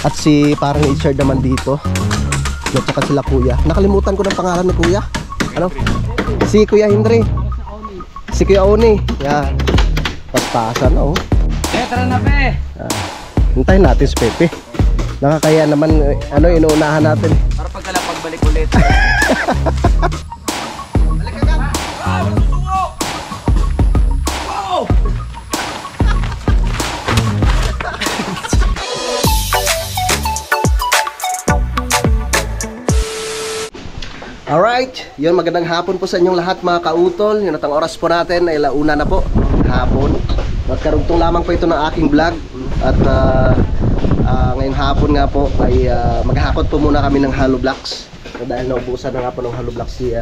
At si parang Richard naman dito. At saka sila kuya. Nakalimutan ko ng pangalan ni kuya. Ano? Si Kuya Henry. Si Kuya Oni. Yan. Paspasan oh. Tara na pe. Hintayin natin si Pepe. Nakakaya naman ano inuunahan natin. Para pagbalik ulit. Alright, yun, magandang hapon po sa inyong lahat mga kautol. Yun at ang oras po natin ay launa na po, hapon. At karugtong lamang po ito ng aking vlog. At ngayong hapon nga po ay maghahakot po muna kami ng hollow blocks. Dahil naubusan na nga po ng hollow blocks si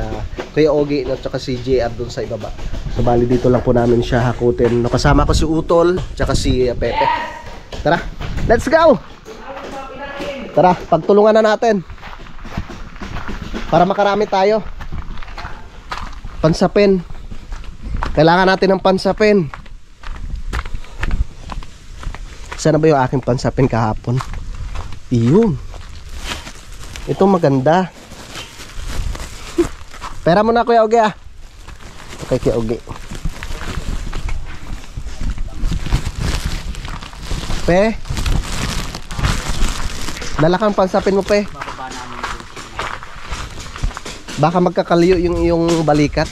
Kuya Ogie at saka si JR dun sa ibaba. So bali dito lang po namin siya hakutin. Kasama ko si Utol at saka si Pepe. Tara, let's go! Tara, pagtulungan na natin para makarami tayo. Pansapin. Kailangan natin ng pansapin. Sana ba yung aking pansapin kahapon? Iyon. Ito maganda. Pera mo na Kuya Ogie ah. Okay Kuya Ogie. Pe. Dala kang pansapin mo pe. Baka magkakaliyo yung iyong balikat.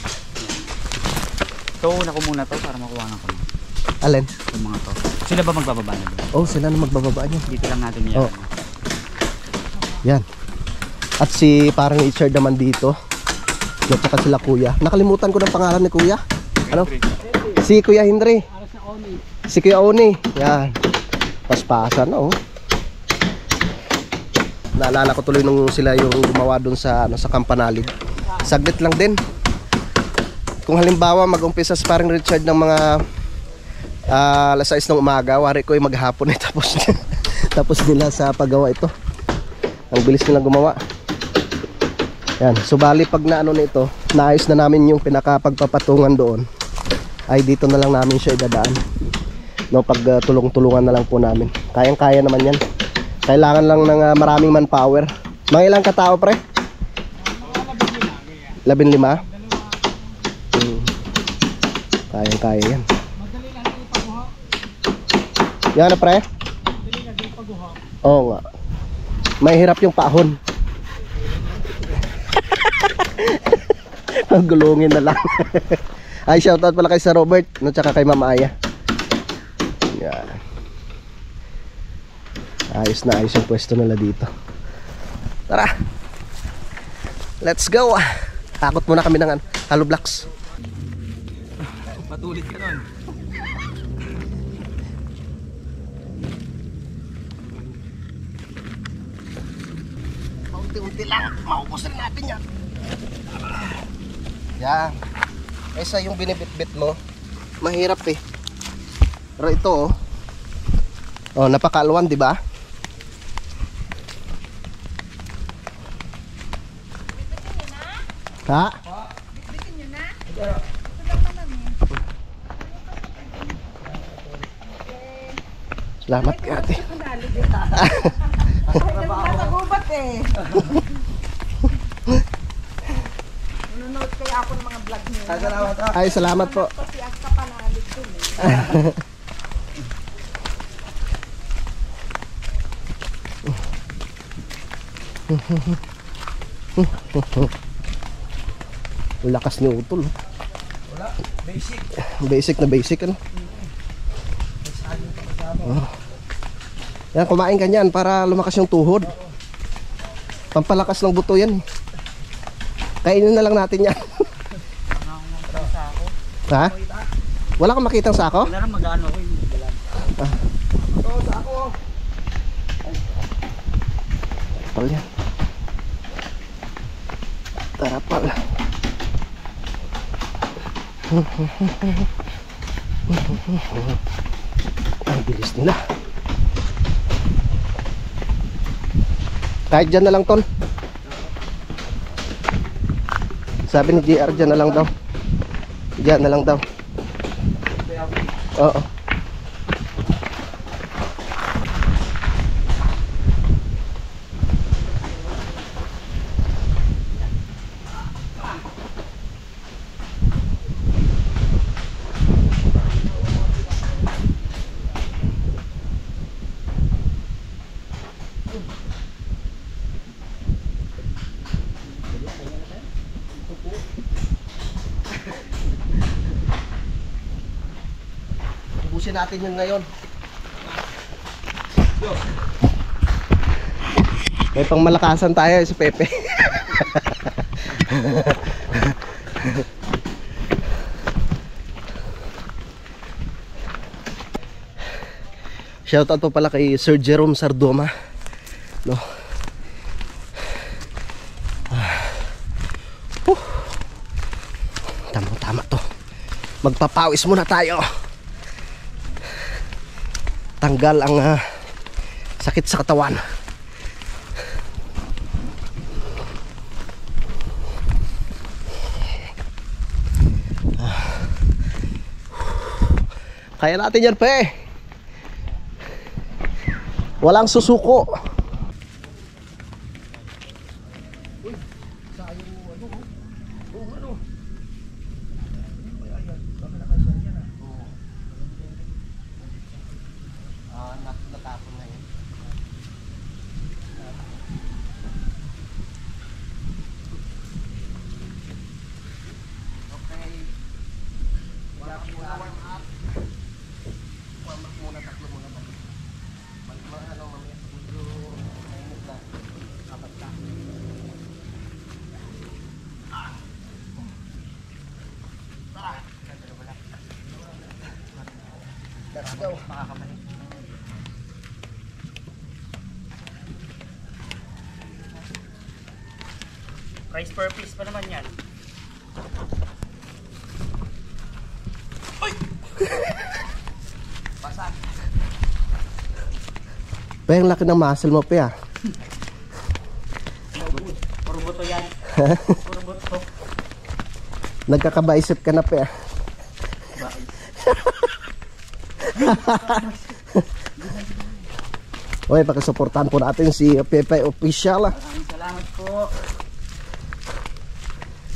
So, una ko muna to para makuha na ko. Alin? Yung mga to. Sila ba magbababa na doon? Oh, sila na magbababa niya. Dito lang natin yan. Oh. Yan. At si parang Richard naman dito. At saka sila kuya. Nakalimutan ko ng pangalan ni kuya. Ano? Si Kuya Henry. Si Kuya Oni. Yan. Paspasan oh. Naalala ko tuloy nung sila yung gumawa dun sa Kampanalig. Saglit lang din. Kung halimbawa mag-umpisa sa parang Richard ng mga alas 6 ng umaga, wari ko ay maghapon eh, tapos nila sa paggawa ito. Ang bilis nilang gumawa. Yan, subali pag naano nito, naayos na namin yung pinakapagpapatungan doon, ay dito na lang namin siya idadaan. No, pag tulong-tulungan na lang po namin. Kayang-kaya naman yan. Kailangan lang ng maraming manpower. Mga ilang katao pre? 15? Kayang-kaya yan. Yan na pre? Oo nga. May hirap yung paahon. Gulungin na lang. Ay, shoutout pala kay Sir Robert no, tsaka kay Mama Aya. Yan. Ayos na ayos yung pwesto nila dito. Tara, let's go. Takot muna kami ng hollow blocks. Matulit ka nun. Unti-unti lang, maubos rin natin yan. Yan. Kaysa yung binibit-bit mo, mahirap eh. Pero ito oh, oh napakaluan di ba? Ha? Bitin nyo na? Salamat ka ate. Nasa gubat eh. Nanonood kaya ako ng mga vlog nyo. Ay, salamat po. Kasi Aska panalig dun eh. Lakas ni Utol. Wala, basic. Basic na basic ano. Oh. Yan, kumain ka niyan para lumakas yung tuhod. Pampalakas ng buto yan. Kainin na lang natin yan. Ha? Wala kang makitang sako? Wala nang mag-ano ko yung dalan. Oo, sako. Pal yan. Tara pal. Ang bilis nila. Kahit dyan na lang tol. Sabi ni JR dyan na lang daw. Dyan na lang daw. Oo. Ubusin natin yun ngayon. May pang malakasan tayo si Pepe. Shoutout po pala kay Sir Jerome Sardoma, no? Tama to. Magpapawis muna tayo. Tanggal ang sakit sa katawan. Kaya natin yan, pe. Walang susuko. Natapon na yun. Okay. Warm up. Warm up muna, tatlo muna ba? Balik mo ano mamaya sa video. Mainit na. Apat ka. Let's go. Makakamali. Price per piece pa naman yan. Basag. Pa, yung laki ng muscle mo, pa. Puro buto yan. Puro buto. Nagkakabaisip ka na, pa. Oy, pakisuportahan po natin si Pepe Official. Maraming salamat po.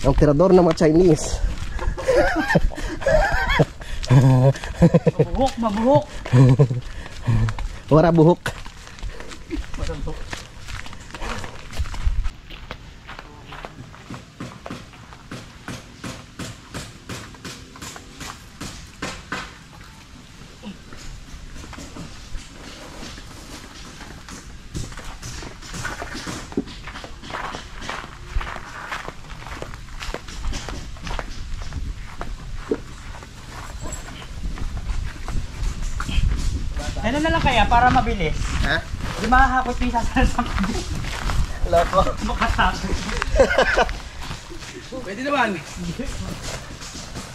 Ang tirador ng mga Chinese. Mabuhok, mabuhok. Wala buhok. Masantok. Ano na lang kaya para mabilis? Ha? Di makakapot yung sasal Loko. makasapit. Pwede naman.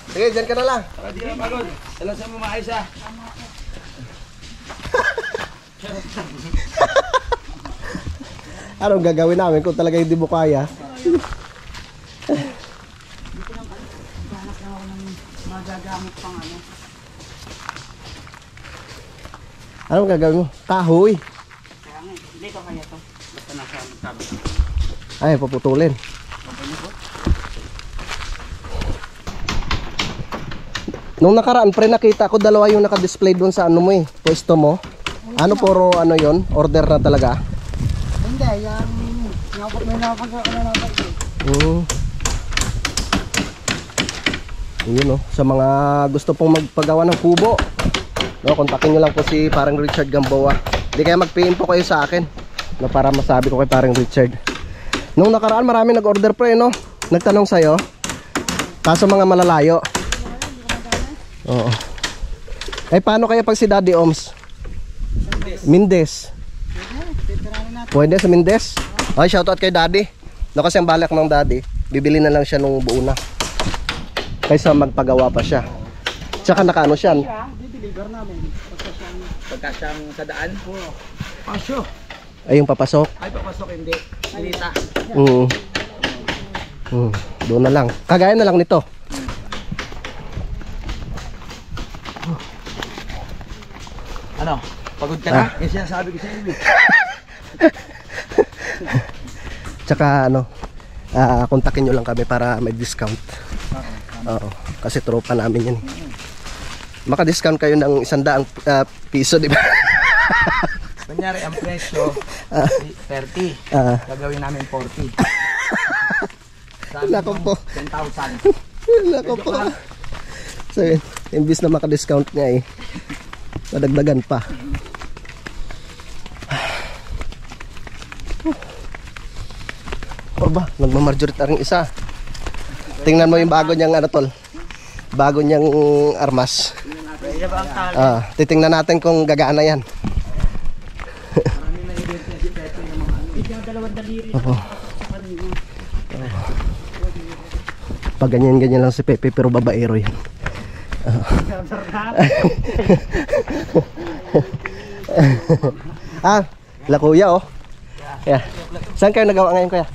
Sige, dyan ka na lang. Para di na pagod. Alam sa mo maayos ah. Anong gagawin namin kung talaga hindi mo kaya? Dito lang ano, gahanap lang ako ng magagamit pang ano. Anong gagawin mo? Kahoy. Kaya nga, hindi ko kaya to. Basta nasa magtabi. Ay, paputulin. Okay na po. Nung nakaraan, pre, nakita ko dalawa yung naka-display doon sa ano mo eh, pwesto mo. Ano, puro ano yon, order na talaga? Hindi, yan. May napag-ano natin. Yun, no? Sa mga gusto pong magpagawa ng kubo, no, kontakin nyo lang po si parang Richard Gamboa. Hindi kaya mag-PM po kayo sa akin, no, para masabi ko kay parang Richard. Nung nakaraan marami nag-order, pre, no? Nagtanong sa'yo. Kaso mga malalayo. Oo. Eh paano kaya pag si Daddy Oms? Mindes. Pwede sa Mindes? Ay, shoutout kay Daddy. No, kasi ang balak ng Daddy, bibili na lang siya nung buo na, kaysa magpagawa pa siya. Tsaka nakaano siya. Deliver namin. Pagka siyang sa daan. Pasyo. Ay, yung papasok. Ay, papasok hindi. Silita. Doon na lang. Kagaya na lang nito. Ano? Pagod ka na? Yung sinasabi ko sa inyo. Tsaka ano, kontakin nyo lang kami para may discount. Oo. Kasi tropa namin yun. Maka-discount kayo ng 100 piso, di ba? kunyari ang presyo, 30. Gagawin namin 40. Sabi Nako mo, po. 10,000. Nako po. So yun, imbis na maka-discount nga eh, madagdagan pa. O ba, nagmamarjoritary isa. Tingnan mo yung bago niyang ano tol. Bago niyang armas. Titingnan natin kung gagana yan. Opo. Pag ganyan-ganyan lang si Pepe pero babaero yan. La kuya oh. Yeah. Saan kayo nagawa ngayon kuya?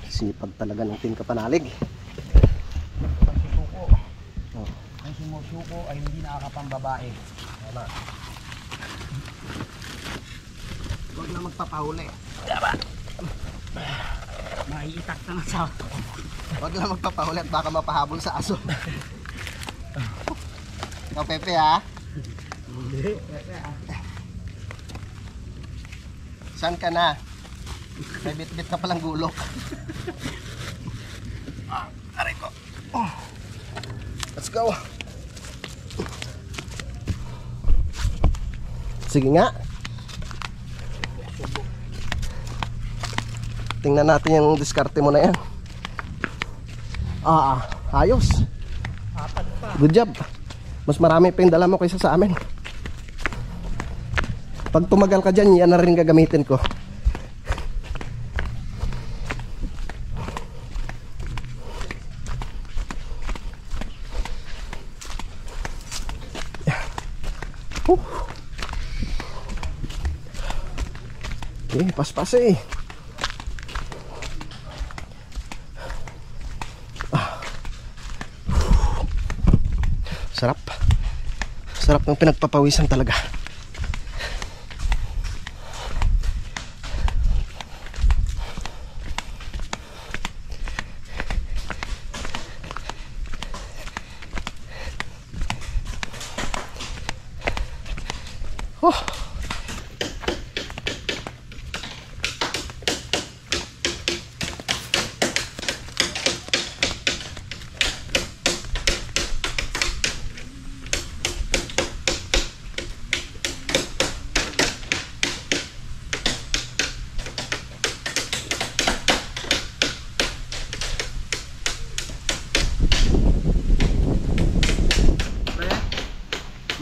Sipag talaga ng Team Kapanalig. Ang sumusuko ay hindi nakakapambabae. Huwag na magpapahuli. Maiitak na nga sa Huwag na magpapahuli at baka mapahabol sa aso. Ikaw Pepe ha? Saan ka na? May bit-bit ka palang gulok. Aray ko. Let's go. Sige nga. Tingnan natin yung diskarte mo na yan. Ayos. Good job. Mas marami pa yung dala mo kaysa sa amin. Pag tumagal ka dyan, yan na rin gagamitin ko. Pas-pas eh. Sarap. Sarap ng pinagpapawisan talaga.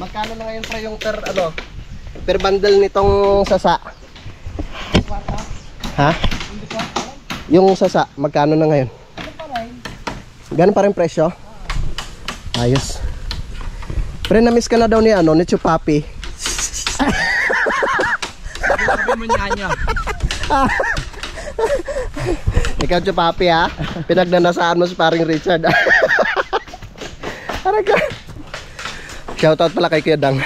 Magkano na ngayon pre yung per bundle nitong sasa? Ha? Yung sasa, magkano na ngayon? Ganun pa rin presyo? Ayos. Pre, na-miss ka na daw ni ni Chupapi. Sabi mo niya. Ikaw Chupapi ha? Pinagnanasaan mo si paring Richard. Aray ka. Shoutout pala kay Kuya Dang.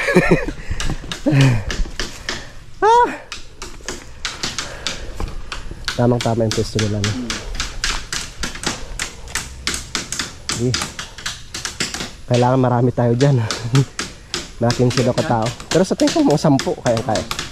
Tamang-tama yung pesto nila. Kailangan marami tayo dyan. Nakin sila katao. Pero sa tingin ko mga 10 kaya-kaya.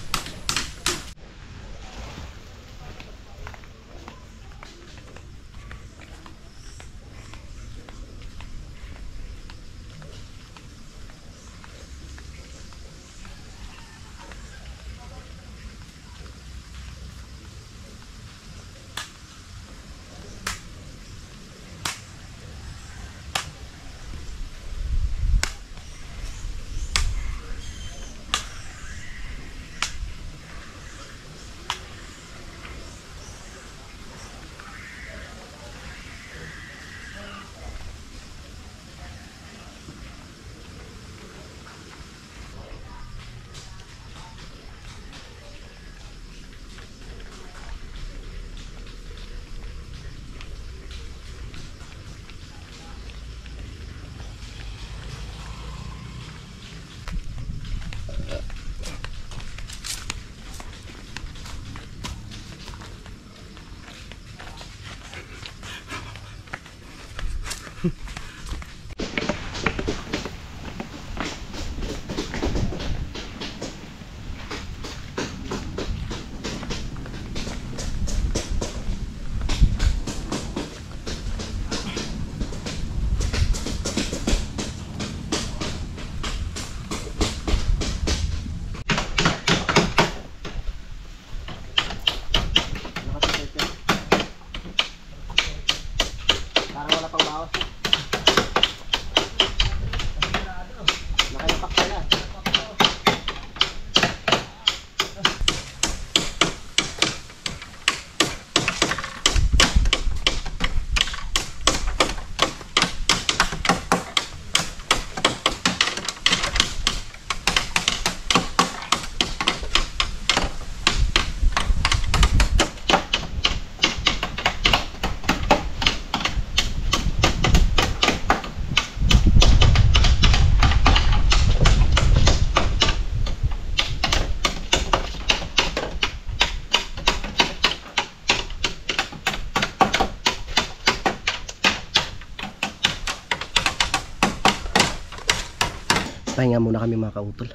Pahinga muna kami mga kautol.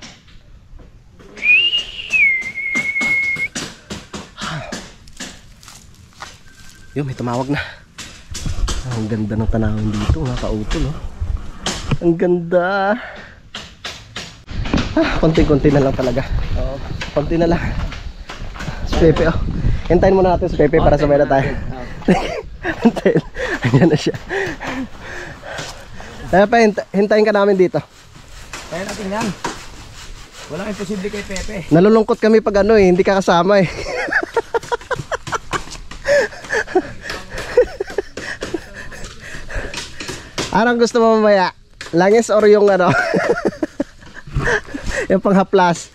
Yun, may tumawag na. Ang ganda ng tanawin dito mga kautol, oh. Ang ganda. Konti-konti na lang talaga. Konti na lang. Si Pepe, oh. Hintayin muna natin si Pepe para sabay na tayo. Hintayin. Ayan na siya. Hintayin ka namin dito. Kaya natin yan. Walang imposible kay Pepe. Nalulungkot kami pag ano hindi ka kasama eh. Anong gusto mo mamaya? Langis or yung ano? Yung panghaplas.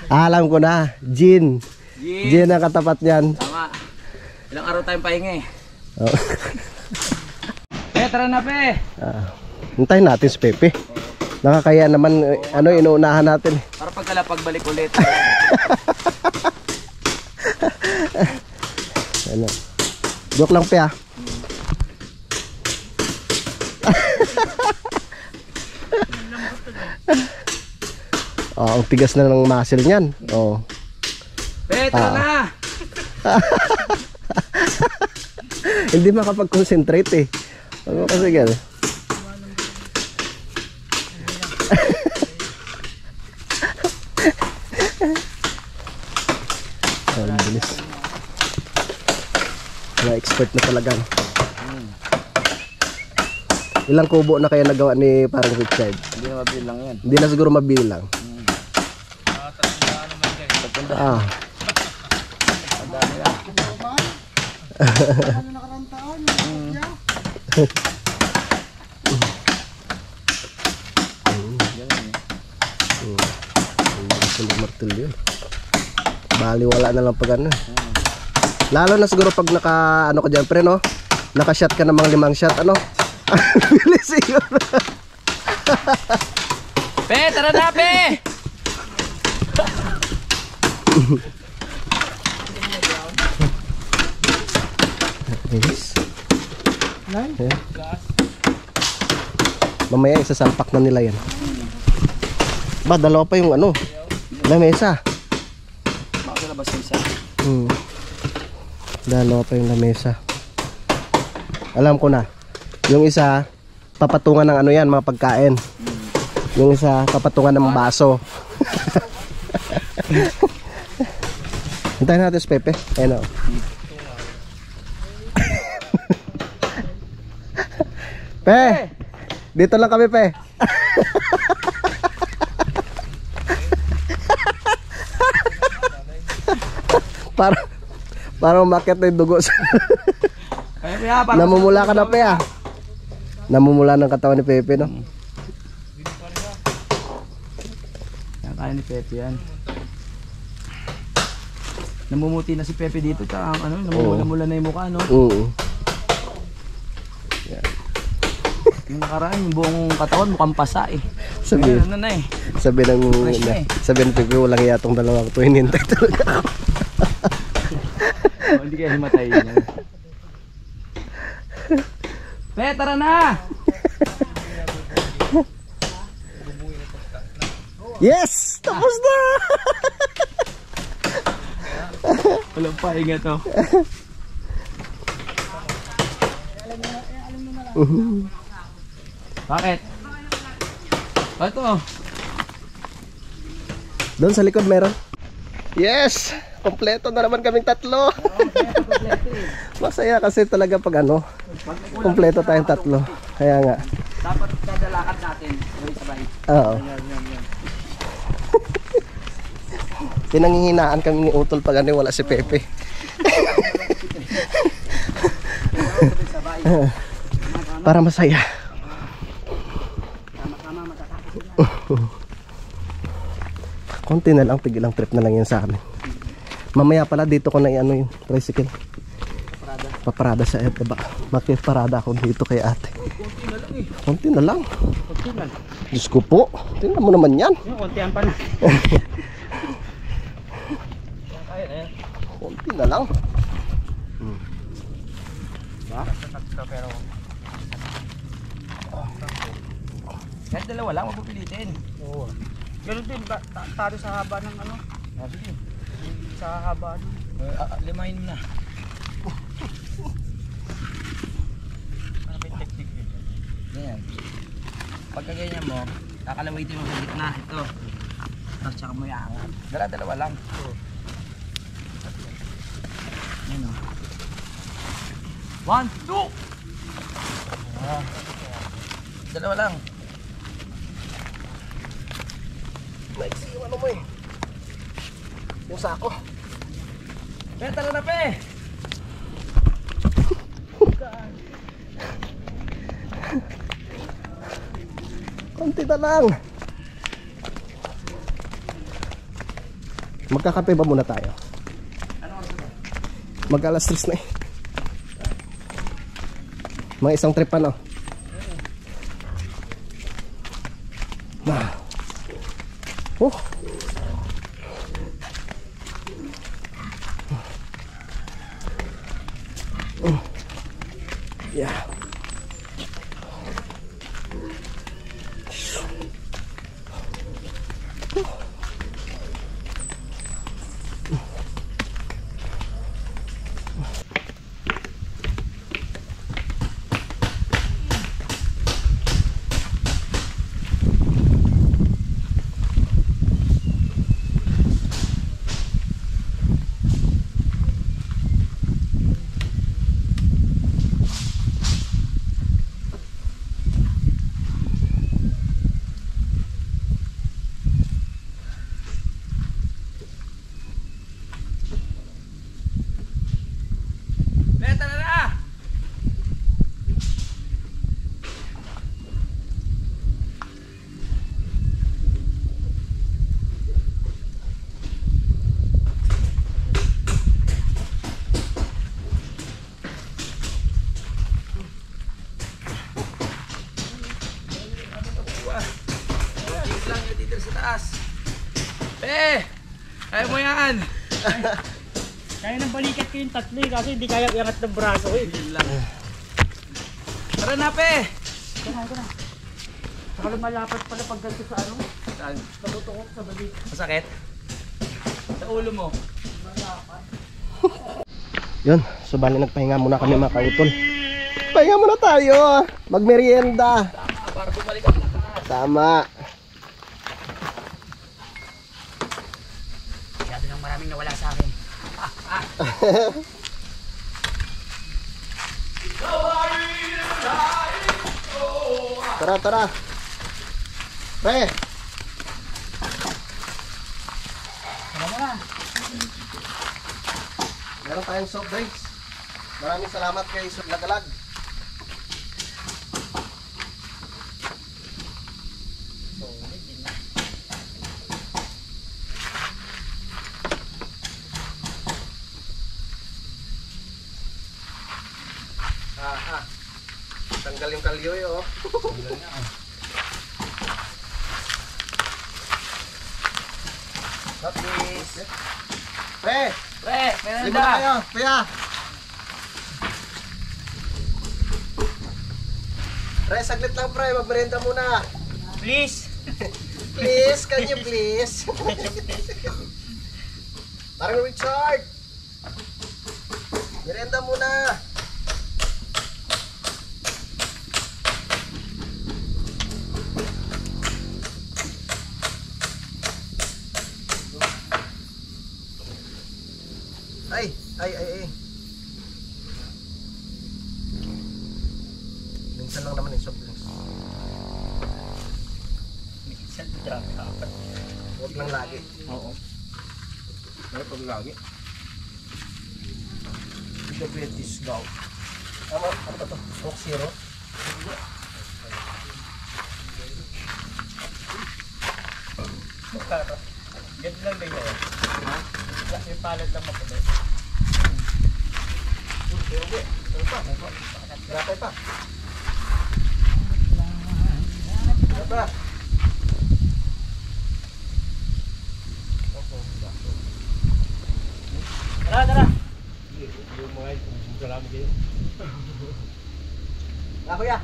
Alam ko na, gin. Gin ang katapat niyan. Tama. Ilang araw tayong pahinga eh. Oh. Tara na, Pe. Hintayin natin si Pepe. Nakakaya naman ano inuunahan natin. Para pagkala pagbalik ulit. Ano? Joke lang Pe ah. Oh, ang tigas na ng muscle niyan. Oh. Pe, tara na. Hindi makapag-concentrate eh. Ano kasi gano'n? Ang bilis. Mga expert na talaga. Ilang kubo na kaya nagawa ni parang Richard? Hindi na mabilang yan. Hindi na siguro mabilang. Ah. Martilyo. Bali wala na lang pag ano. Lalo na siguro pag naka ano ka diyan pre no? Naka-shot ka ng mga 5 shot ano? Bilis yun. Pe, tara na, Pe. Yes. Yeah. Mamaya isasalpak na nila yan. Ba, dalawa pa yung ano lamesa. Baka labas yung isa. Dalawa pa yung lamesa. Alam ko na. Yung isa papatungan ng ano yan, mga pagkain. Yung isa papatungan ng baso. Hintayin natin si Pepe. Ayan o. Pe! Dito lang kami, Pe. Parang umakyat na yung dugo. Namumula ka na, Pe, ah. Namumula ng katawan ni Pepe, no? Kaya ni Pepe yan. Namumuti na si Pepe dito. Tsaka ano, namumula-mula na yung mukha, no? Oo. Yung nakaraan, yung buong katawan mukhang pasa eh. Sabi, ano na eh. sabi ng Pepe, walang yatong dalawang to. Hinintay talaga ako. Hindi kaya himatayin niya. Pe, tara na! Yes! Tapos na! Walang pahinga to. Bakit? Ito. Doon sa likod meron. Yes! Kompleto na naman kaming tatlo. Masaya kasi talaga pag ano, kompleto tayong tatlo. Kaya nga. Dapat kadalakad natin. Sabay. Oo. Pinanghihinaan kami ni Utol pag ano wala si Pepe. Para masaya. Konti na lang, tigilang trip na lang yan sa amin. Mamaya pala dito ko na i-ano yung tricycle. Paparada sa baba. Makiparada ako dito kay ate. Konti na lang. Konti na. Diyos ko po. Tingnan mo naman yan. Yung kontihan pa na. Konti na lang. Ba? Kahit dalawa lang, wag mo pilitin. Oo. Ganun din, talo sa haba ng ano. Ah, sige. Sa haba ng... Limahin mo na. Ano ba yung technique nito? Ganyan. Pagka ganyan mo, kakalawitin mo sa gitna. Ito. Tapos tsaka mo iangat. Dala-dalawa lang. Yan o. 1, 2! Dalawa lang. Maiksi yung ano mo eh. Yung sako. Pe, tala na pe! Konti na lang. Magkakape ba muna tayo? Mag-alas 3 na eh. Mga isang trip ano? Oh. Yeah. Pe, tala na! Lang yun dito sa taas. Pe! Kaya mo yan! Kaya nang balikat ko yung tatlo eh, kasi hindi kaya iangat ng braso eh. Tara na pe! Ito na. Saka lumalapat pala pag ganito sa ano, Saan? sa buto ko, sa balik. Masakit? Sa ulo mo? Yun, so bali nagpahinga muna kami mga kautol. Pahinga muna tayo. Magmerienda. Para bumalik ang lakas. Tama. Masyado nang maraming nawala sa akin. Tara, tara. Pre. Alam mo na. Meron tayong soft drinks. Maraming salamat kay Lagalag. Tanggal yung kalyoy oh. Tapos Pre, Pre! lima na kayo, kuya. Pre, saglit lang pre, magmerienda muna. Please! Please, can you please? Parang Richard. Merienda muna. Ay. Minsan lang naman yung soft drinks. Minsan drop dapat. Huwag lang lagi. Oo. May pag lagi. Diabetes daw. Ano ba to? Coke Zero? Ganun lang din yun. Yung palad lang mapulit. Hindi. Ano pa? Gratay pa. Gata. Tara! Kuya.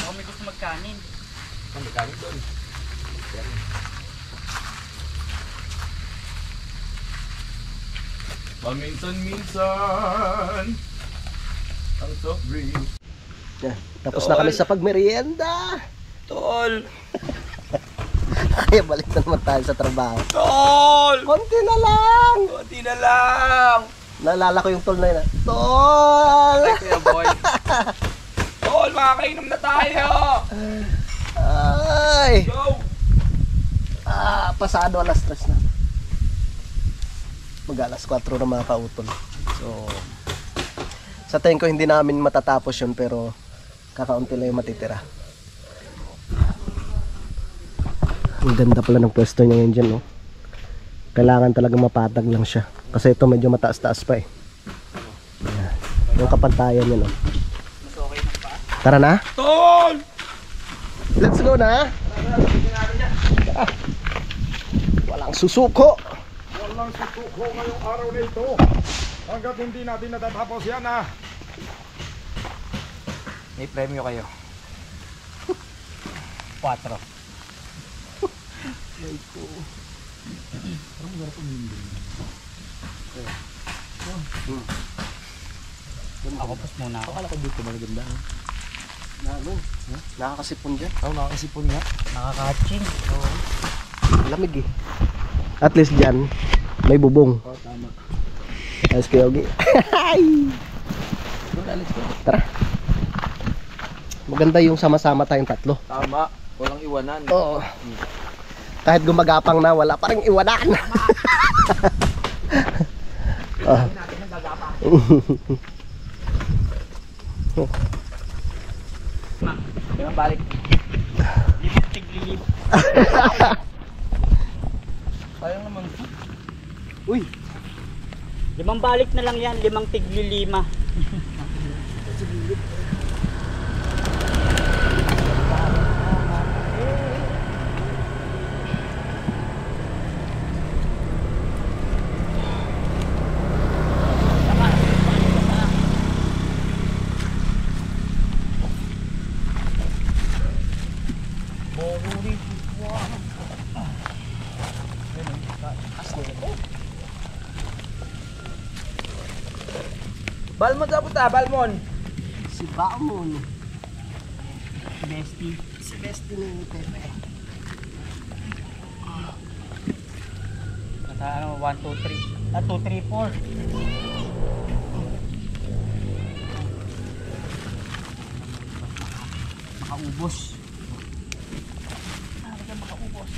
Ako may gusto magkanin. Ang gamit doon. Paminsan-minsan ang soft drink. Yan. Tapos na kami sa pagmerienda. Tol! Kaya balik na naman tayo sa trabaho. Tol! Konti na lang. Kunti na lang! Naalala ko yung tol na yun. Tol! Kuya boy. Tol, makakainom na tayo! Ay! Go! Pasado alas 3 na. Mag alas 4 na mga kautol. So, sa tingin ko hindi namin matatapos yun pero kakaunti lang yung matitira. Ang ganda pala ng pwesto niya ngayon dyan, no? Kailangan talaga mapatag lang siya. Kasi ito medyo mataas-taas pa eh. Ayan. Yung kapantayan niya, no? Tara na? Tol! Let's go na! Ah. Walang susuko! Walang susuko ngayong araw na ito. Hanggat hindi natin natatapos yan ah. May premyo kayo. 4. Ako pas muna ako. Akala ko dito maganda. Nakakasipon dyan. Nakakasipon nga. Nakakatching. Lamig eh. At least dyan, may bubong. Tama. Ayos kayo, Yogi. Tara. Maganda yung sama-sama tayong tatlo. Tama. Walang iwanan. Oo. Kahit gumagapang na, wala pa rin iwanan. Oh. Di ba balik? Limang tiglilib. Sayang naman. Uy, 5 balik na lang yan, 5 tiglilima. Balmon sa puta, Balmon. si Baumon. Bestie. Si Bestie ni Pepe. Nasa ano, 1, 2, 3. 2, 3, 4. Makaubos. Makaubos.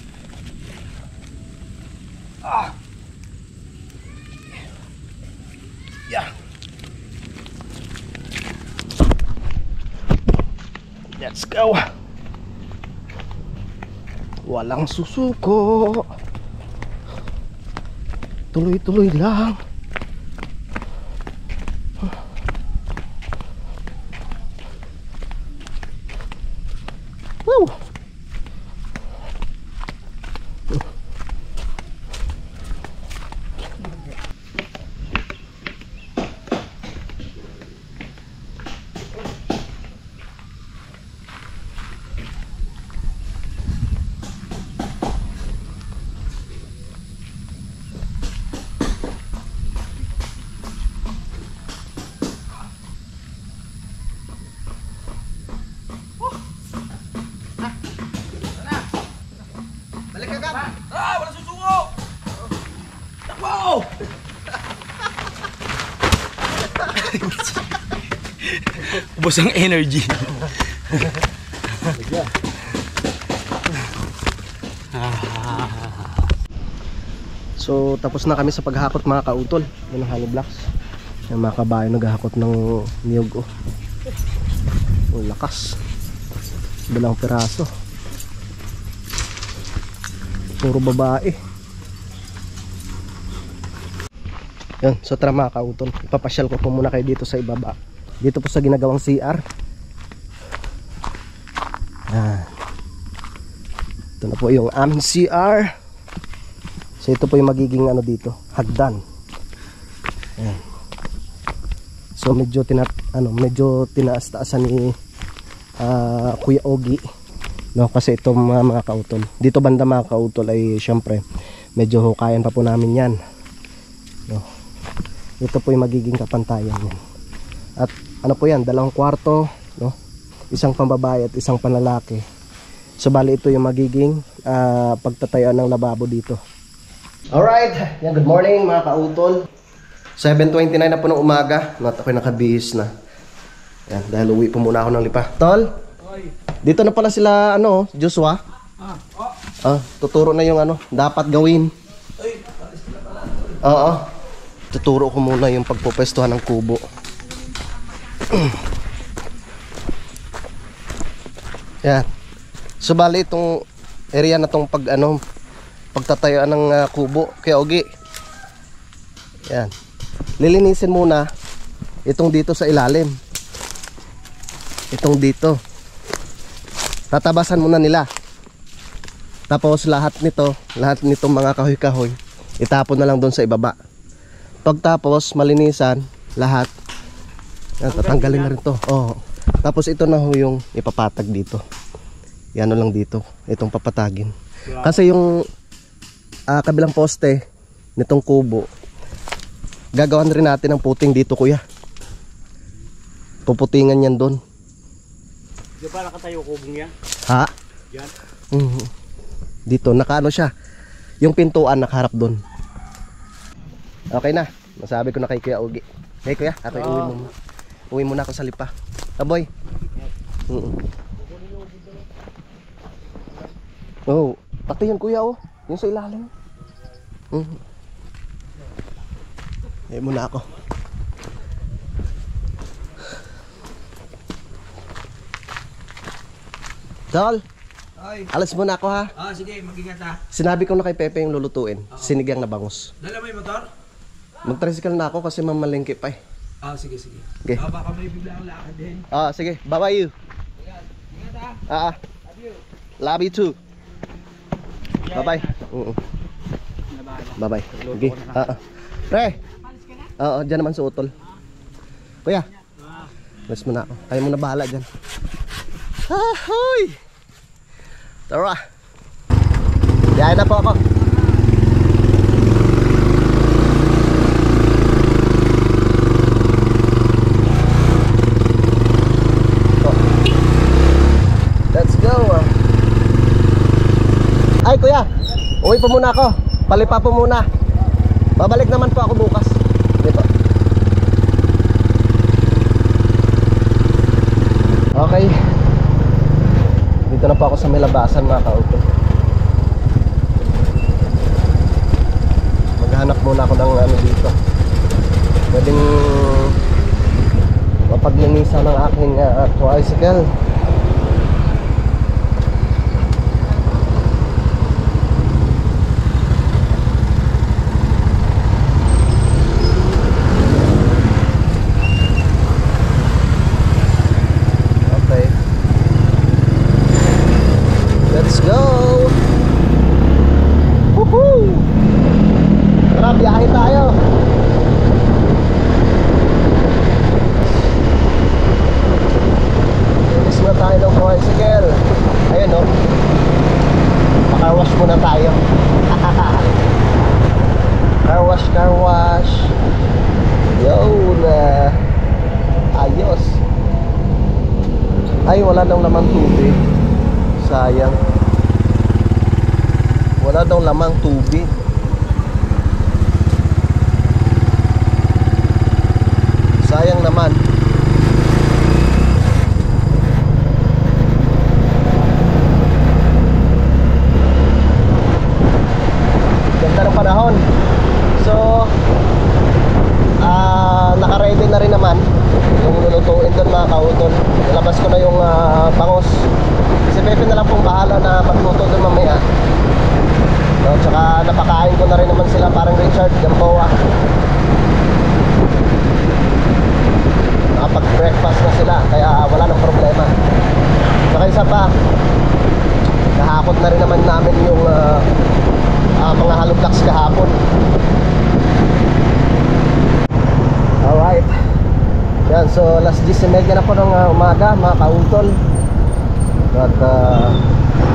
Yeah. Let's go. Walang susuko. Tuloy-tuloy lang. Woo! Wala susuko! Takbo! Ubos ang energy. So tapos na kami sa paghakot mga kautol. Yan ang hollow blocks. Yung mga kabayo naghahakot ng niyog. Ang lakas. Bilang piraso. Puro babae. Yan, so tara mga kautol. Ipapasyal ko po muna kayo dito sa ibaba. Dito po sa ginagawang CR. Yan. Ito na po yung aming CR. So ito po yung magiging ano dito, hagdan. Ayan. So medyo tinaas-taasan ni Kuya Ogie, no, kasi ito mga kautol. Dito banda mga kautol ay syempre medyo hukayan pa po namin 'yan. No. Ito po yung magiging kapantayan niyan. At ano po 'yan, 2 kwarto, no? Isang pambabae at isang panlalaki. So bali ito yung magiging pagtatayuan ng lababo dito. Alright, yan, good morning mga kautol. 7:29 na po ng umaga. At ako'y nakabihis na. Yan, dahil uwi po muna ako ng lipa. Tol, dito na pala sila, Joshua. Tuturo na yung dapat gawin. Oo. Tuturo ko muna yung pagpupwestuhan ng kubo. Yan. So bali itong area na tong pagtatayuan ng kubo kay Ogie. Yan. Lilinisin muna itong dito sa ilalim. Itong dito. Tatabasan muna nila. Tapos lahat nitong mga kahoy-kahoy, itapon na lang doon sa ibaba. Pagtapos malinisan lahat. Yan, tatanggalin na rin to. Oh. Tapos ito na ho yung ipapatag dito. Yan lang dito, itong papatagin. Kasi yung kabilang poste nitong kubo, gagawan rin natin ng puting dito, kuya. Puputingan yan doon. Di ba nakatayo kubong yan? Ha? Yan. Dito, nakaano siya. Yung pintuan nakaharap doon. Okay na. Masabi ko na kay Kuya Ogie. Hey kuya, ako uwi mo. Uwi muna ako sa lipa. Aboy. Oh, pati yan kuya yung sa ilalim. Muna ako. Tol, alas muna ako ha. Sige, mag-ingat ha. Sinabi ko na kay Pepe yung lulutuin. Sinigang na bangus. Dala mo yung motor? Mag-tricycle na ako kasi mamalengke pa eh. Sige. Okay. Baka may bigla ang lakad din. Sige, bye-bye you. Ingat ha. Love you too. Bye-bye. Bye-bye. Okay. Pre. Oo, dyan naman sa utol. Kuya. Mas muna ako. Kaya mo na bahala dyan. Hoy! Tara. Diyan na po ako. Let's go. Ay kuya, uwi po muna ako. Palipa po muna. Babalik naman po ako bukas. Dito. Okay. Dito na po ako sa may labasan mga kauto. Maghanap muna ako ng dito. Pwedeng mapaglinisan ng aking tricycle. Let's go! Woohoo! Tara, biyahe tayo! Inis na tayo ng tricycle. Ayun o. Car wash muna tayo. Car wash. Yun! Ayos! Ay, wala daw naman tubig. Sayang. Wala daw lamang tubig. Sayang naman. Ganda ng panahon. So naka-ready na rin naman yung lulutuin doon mga kautol. Nilabas ko na yung bangus. Si Pepe na lang pong bahala na magluto doon mamaya. So, tsaka napakain ko na rin naman sila parang Richard Gamboa. Nakapag-breakfast na sila kaya wala nang problema. Saka isa pa, nahakot na rin naman namin yung mga halong blocks 10:30 na po ng umaga mga kautol. At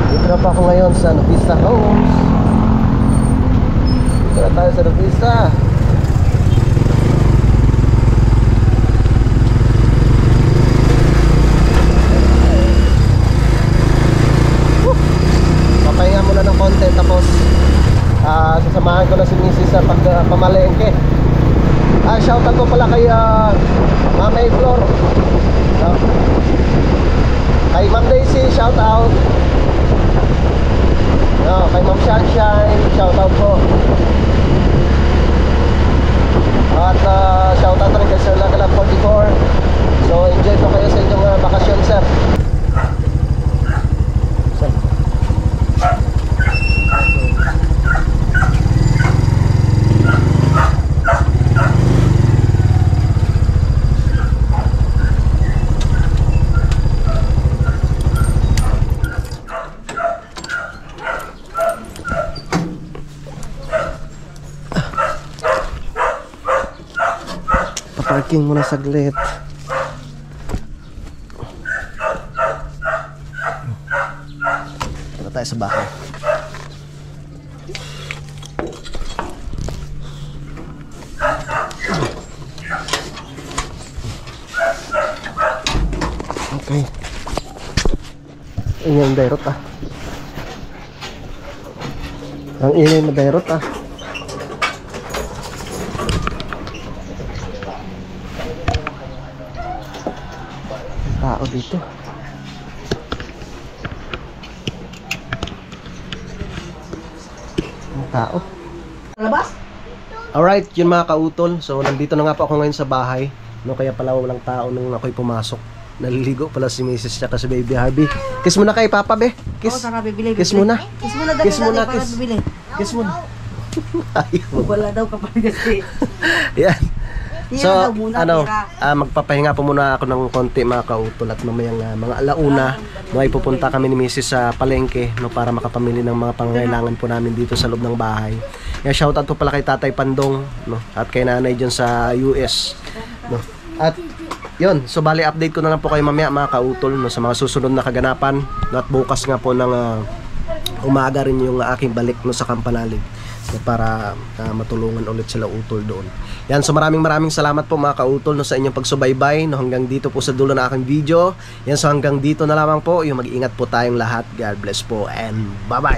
dito na po ako ngayon sa Novista Homes. Dito na tayo sa Novista. Papahinga muna ng konti tapos sasamahan ko na si Mrs. sa pagpamalengke. Shoutout ko pala kay Mama Flor, kay Ma'am Daisy, shoutout. Kay Ma'am Sunshine, shoutout po. At shoutout rin kay Sir Lagalag 44. So enjoy po kayo sa inyong bakasyon, sir. Parking muna saglit. Tara tayo sa bahay. Okay. Ingay ang dairot Ang ingay na dairot Tao dito. Ang tao. Labas? Alright, yun mga kautol. So nandito na nga po ako ngayon sa bahay. Kaya pala walang tao nung ako'y pumasok. Naliligo pala si Mrs. tsaka si Baby Harvey. Kiss muna kay Papa, be. Kiss. Saka bibili. Kiss muna. Kiss muna dati. Kiss muna, para kiss. bibili. Kiss muna. Ayaw. Wala daw kapag kasi. Yan. So, Tira daw muna, tira. magpapahinga po muna ako ng konti mga kautol at mamayang mga alauna may pupunta kami ni Mrs. sa palengke para makapamili ng mga pangangailangan po namin dito sa loob ng bahay. Kaya shoutout po pala kay Tatay Pandong at kay Nanay dyan sa US. At yun, so bali update ko na lang po kayo mamaya mga kautol sa mga susunod na kaganapan at bukas nga po ng umaga rin yung aking balik sa Kampanalig para matulungan ulit sila utol doon. Yan, so maraming salamat po mga kautol sa inyong pagsubaybay hanggang dito po sa dulo ng aking video. Yan, so hanggang dito na lamang po, yung mag-iingat po tayong lahat. God bless po and bye bye.